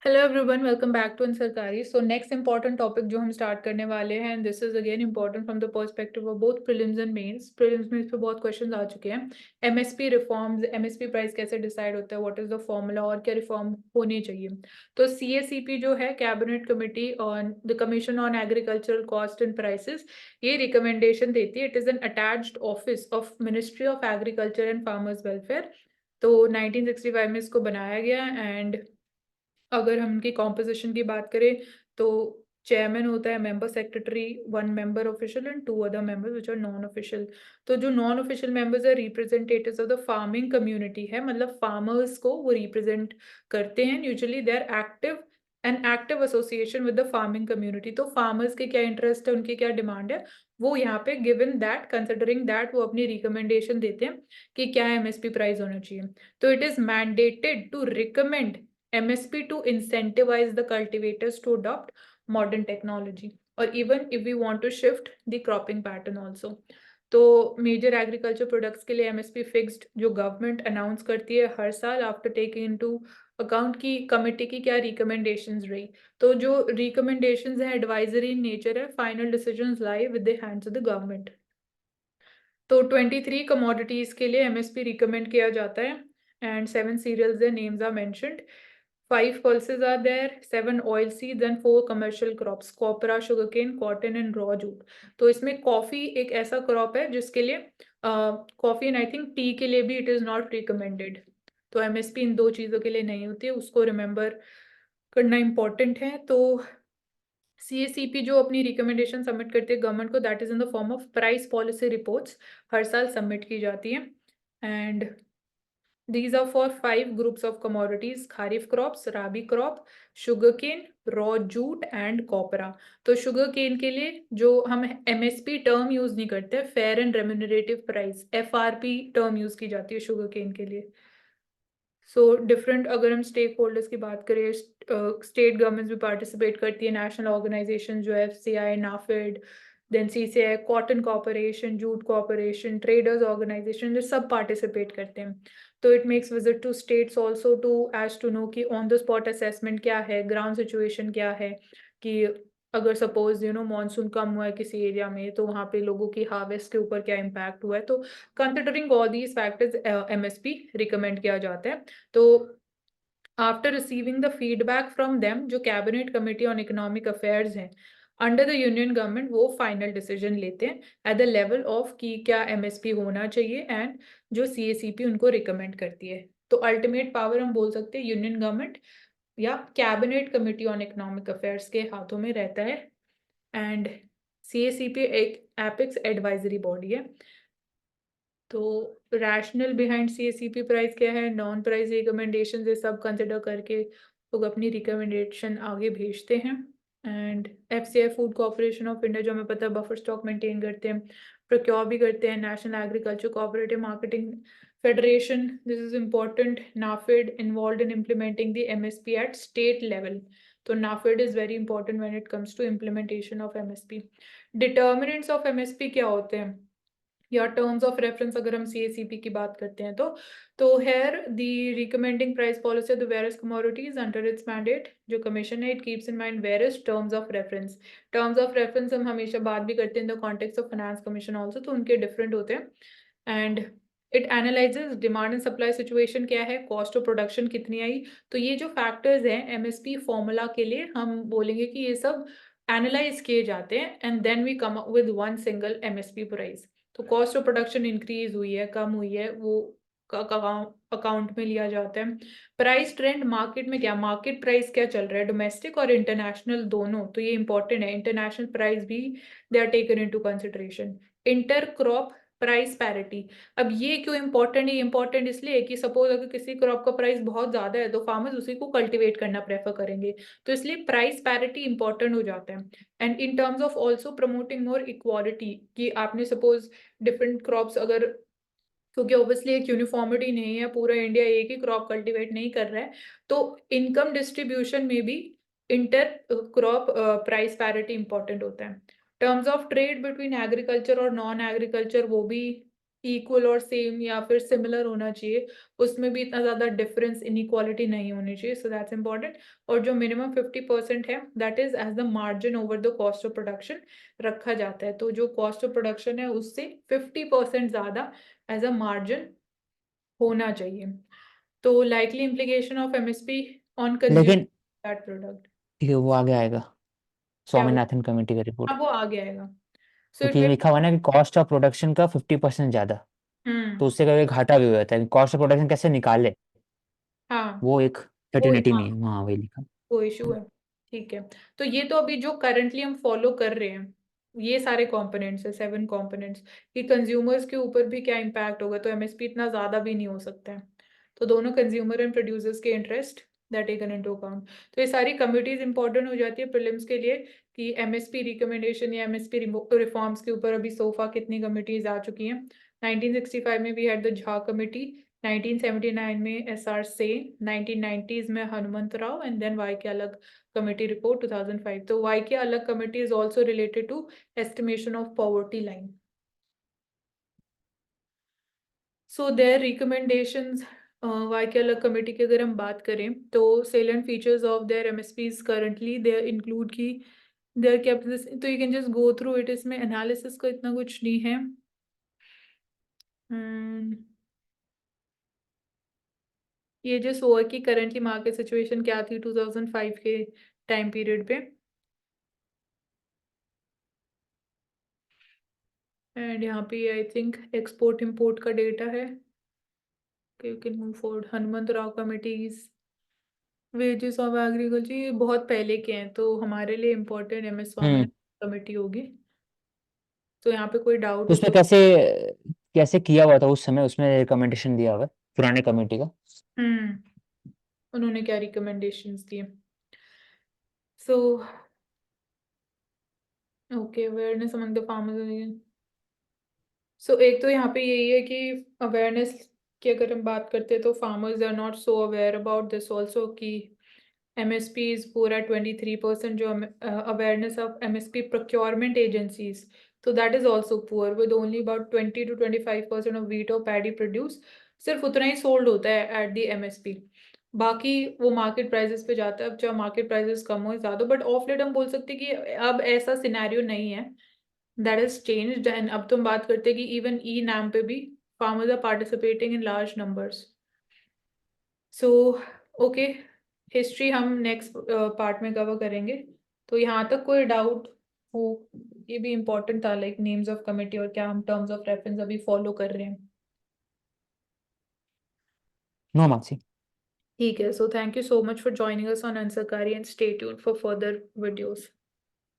Hello everyone, welcome back to सरकारी। So next important topic जो हम स्टार्ट करने वाले हैं, this is again important from the perspective of both prelims and mains. Prelims में इस पे बहुत क्वेश्चंस आ चुके हैं। एमएसपी रिफॉर्म्स, एमएसपी प्राइस कैसे डिसाइड होता है, व्हाट इज द फॉर्मूला और क्या रिफॉर्म होने चाहिए। तो सीएसीपी जो है, cabinet committee on the commission on agricultural cost and prices, ये रिकमेंडेशन देती है। It is an attached office of ministry of agriculture and farmers welfare. तो 1965 में इसको बनाया गया। एंड अगर हम उनकी कॉम्पोजिशन की बात करें तो चेयरमैन होता है, member secretary, one member official and two other members which are non official. तो जो नॉन ऑफिशियल मेंबर्स है, representatives of the farming community है, मतलब फार्मर्स को वो रिप्रेजेंट करते हैं। Usually they are active, an active association with the farming community. तो फार्मर्स के क्या इंटरेस्ट है, उनकी क्या डिमांड है, वो यहाँ पे गिवन दैट, कंसिडरिंग दैट वो अपनी रिकमेंडेशन देते हैं कि क्या एमएसपी प्राइस होना चाहिए। तो it is mandated to recommend MSP to incentivize the cultivators to adopt modern technology, or even if we want to shift the cropping pattern also। तो मेजर एग्रीकल्चर प्रोडक्ट्स के लिए एमएसपी फिक्स्ड जो government announce करती है हर साल, after taking into account की committee की क्या रिकमेंडेशंस रही। तो जो रिकमेंडेशंस है एडवाइजरी इन नेचर है, final decisions lie with the hands of the government. तो 23 कमोडिटीज के लिए एमएसपी रिकमेंड किया जाता है and 7 cereals their names are mentioned, 5 pulses are there, 7 oil seeds and 4 commercial crops, copra, sugarcane, cotton and raw jute। तो इसमें coffee एक ऐसा क्रॉप है जिसके लिए coffee and I think T के लिए भी इट इज नॉट रिकमेंडेड। तो एमएसपी इन दो चीजों के लिए नहीं होती है, उसको रिमेंबर करना इंपॉर्टेंट है। तो सीएसीपी जो अपनी रिकमेंडेशन सबमिट करती है गवर्नमेंट को, that is in the form of price policy reports, हर साल सबमिट की जाती है। And these are for 5 groups of commodities: kharif crops, rabi crop, sugarcane, raw jute and copra। तो शुगर केन के लिए जो हम एमएसपी टर्म यूज नहीं करते, fair and remunerative price, FRP term use की जाती है शुगर केन के लिए। सो डिफरेंट, अगर हम स्टेक होल्डर्स की बात करें, स्टेट गवर्नमेंट्स भी पार्टिसिपेट करती है, नेशनल ऑर्गेनाइजेशन जो है FCI, NAFED, then CCI, cotton corporation, jute corporation, traders organisation, ये सब पार्टिसिपेट करते हैं। तो it makes visit to states also to as to know कि ऑन द स्पॉट असेसमेंट क्या है, ग्राउंड सिचुएशन क्या है, कि अगर सपोज मानसून कम हुआ है किसी एरिया में तो वहाँ पे लोगों की हार्वेस्ट के ऊपर क्या इम्पैक्ट हुआ है। तो considering all these factors MSP recommend किया जाता है। तो after receiving the feedback from them, जो cabinet committee on economic affairs है अंडर द यूनियन गवर्नमेंट, वो फाइनल डिसीजन लेते हैं एट द लेवल ऑफ कि क्या एमएसपी होना चाहिए, एंड जो सीएसीपी उनको रिकमेंड करती है। तो अल्टीमेट पावर हम बोल सकते हैं यूनियन गवर्नमेंट या cabinet committee on economic affairs के हाथों में रहता है। एंड सीएसीपी एक एपिक्स एडवाइजरी बॉडी है। तो रैशनल बिहाइंड सीएसीपी प्राइस क्या है, नॉन प्राइस रिकमेंडेशन, ये सब कंसिडर करके लोग अपनी रिकमेंडेशन आगे भेजते हैं। And FCI, food corporation of India, जो हमें पता है बफर स्टॉक मेंटेन करते हैं, प्रोक्योर भी करते हैं। National agriculture cooperative marketing federation, this is important, NAFED involve in implementing the MSP at state level. तो NAFED is very important when it comes to implementation of MSP. Determinants of MSP क्या होते हैं, या टर्म्स ऑफ रेफरेंस अगर हम CACP की बात करते हैं तो here the recommending price policy of the various commodities under its mandate, जो कमीशन है, it keeps in mind various terms of reference. Terms of reference हम हमेशा बात भी करते हैं in the context of finance commission also, तो उनके डिफरेंट होते हैं। And it analyses demand and supply situation क्या है, कॉस्ट ऑफ प्रोडक्शन कितनी आई। तो ये जो फैक्टर्स हैं एमएसपी फॉर्मूला के लिए, हम बोलेंगे कि ये सब एनालाइज किए जाते हैं and then we come up with one single MSP price. तो कॉस्ट ऑफ प्रोडक्शन इंक्रीज हुई है, कम हुई है, वो अकाउंट में लिया जाता है। प्राइस ट्रेंड, मार्केट में क्या, मार्केट प्राइस क्या चल रहा है, डोमेस्टिक और इंटरनेशनल दोनों, तो ये इंपॉर्टेंट है। इंटरनेशनल प्राइस भी they are taken into consideration. Inter crop price parity, अब ये क्यों इंपॉर्टेंट है, इंपॉर्टेंट इसलिए कि सपोज अगर किसी क्रॉप का प्राइस बहुत ज्यादा है तो फार्मर्स उसी को कल्टीवेट करना प्रेफर करेंगे, तो इसलिए प्राइस पैरिटी इंपॉर्टेंट हो जाता है। And in terms of also promoting more equality, कि आपने सपोज डिफरेंट क्रॉप्स अगर, क्योंकि ऑब्वियसली एक यूनिफॉर्मिटी नहीं है, पूरा इंडिया एक ही क्रॉप कल्टीवेट नहीं कर रहा है, तो इनकम डिस्ट्रीब्यूशन में भी inter crop price parity important होता है। Terms of trade between agriculture और नॉन एग्रीकल्चर, वो भी इक्वल और सेम या फिर सिमिलर होना चाहिए, उसमें भी इतना ज़्यादा डिफरेंस इनइक्वालिटी नहीं होनी चाहिए, सो दैट्स इंपॉर्टेंट। और जो मिनिमम 50% है that is as the margin over the cost of production रखा जाता है, तो जो कॉस्ट ऑफ प्रोडक्शन है उससे 50% ज़्यादा एज अ मार्जिन होना चाहिए। तो likely implication of MSP on consumer लेकिन दैट प्रोडक्ट। ठीक है, वो आगे आएगा, क्या वो? स्वामीनाथन कमेटी का हाँ रिपोर्ट। वो आगे आएगा। सो इट क्योंकि विल। लिखा हुआ है ना कि कॉस्ट ऑफ प्रोडक्शन का 50% ज्यादा, हम्म। तो उससे कभी घाटा भी हो जाता है। कॉस्ट ऑफ प्रोडक्शन कैसे निकाले, हाँ वो एक वो, 1380 हाँ में वहाँ वही लिखा। वो इशू है। ठीक है। तो ये तो अभी जो करंटली हम फॉलो कर रहे हैं, ये सारे कंपोनेंट्स है, 7 कंपोनेंट्स, कि कंज्यूमर्स के ऊपर भी क्या इम्पैक्ट होगा, तो एमएसपी इतना ज़्यादा भी नहीं हो सकता है। तो दोनों कंज्यूमर एंड प्रोड्यूसर्स के interest that taken into account. तो ये सारी कमिटीज इंपॉर्टेंट हो जाती है प्रीलिम्स के लिए, कि एमएसपी रिकमेंडेशन या एमएसपी रिफॉर्म्स के ऊपर अभी सोफा कितनी कमिटीज आ चुकी हैं। 1965 में we had the Jha committee, 1979 में एसआर से, 1990s में Hanumanth Rao, and then Y K Alagh committee report 2005। तो Y K Alagh committee is also related to estimation of poverty line. So their recommendations, Y K Alagh committee की अगर हम बात करें तो salient features of their MSPs currently they include की their capacity, तो you can just go through it, इसमें analysis का इतना कुछ नहीं है। ये जस्ट हुआ कि करंटली मार्केट सिचुएशन क्या थी 2005 के टाइम पीरियड पे, एंड यहाँ पे आई थिंक एक्सपोर्ट इंपोर्ट का डेटा है। You can move forward. Hanumant Rao committees, wages of agriculture, ये बहुत पहले के हैं, तो हमारे लिए इम्पोर्टेंट एम एस हम्म। स्वामीनाथन कमेटी होगी। तो यहाँ पे कोई डाउट तो हो उसमें तो। कैसे कैसे किया हुआ था उस समय, उसमें रिकमेंडेशन दिया हुआ है पुराने कमेटी का। उन्होंने क्या रिकमेंडेशंस दिए? So okay, awareness among the farmers. So एक तो यहाँ पे यही है कि अवेयरनेस की अगर हम बात करते हैं तो farmers are not so aware about this also, कि एमएसपी इज पूरा 23%, जो awareness of MSP procurement agencies, तो that is also poor with only about 20 to 25% of wheat और पैडी प्रोड्यूस, सिर्फ उतना ही सोल्ड होता है एट दी एमएसपी, बाकी वो मार्केट प्राइसेस पे जाता है। अब चाहे मार्केट प्राइसेस कम हो ज़्यादा, बट ऑफ लेट हम बोल सकते हैं कि अब ऐसा सिनेरियो नहीं है, दैट इज चेंज्ड, एंड अब तुम बात करते हैं कि इवन ई नाम पे भी farmers are participating in large numbers. So okay, history हम नेक्स्ट पार्ट में कवर करेंगे। तो यहाँ तक कोई डाउट हो? ये भी इम्पोर्टेंट था, लाइक नेम्स ऑफ कमिटी और क्या हम टर्म्स ऑफ रेफरेंस अभी फॉलो कर रहे हैं। नो मानसी। ठीक है, so thank you so much for joining us on AnswerKaari, and stay tuned for further videos.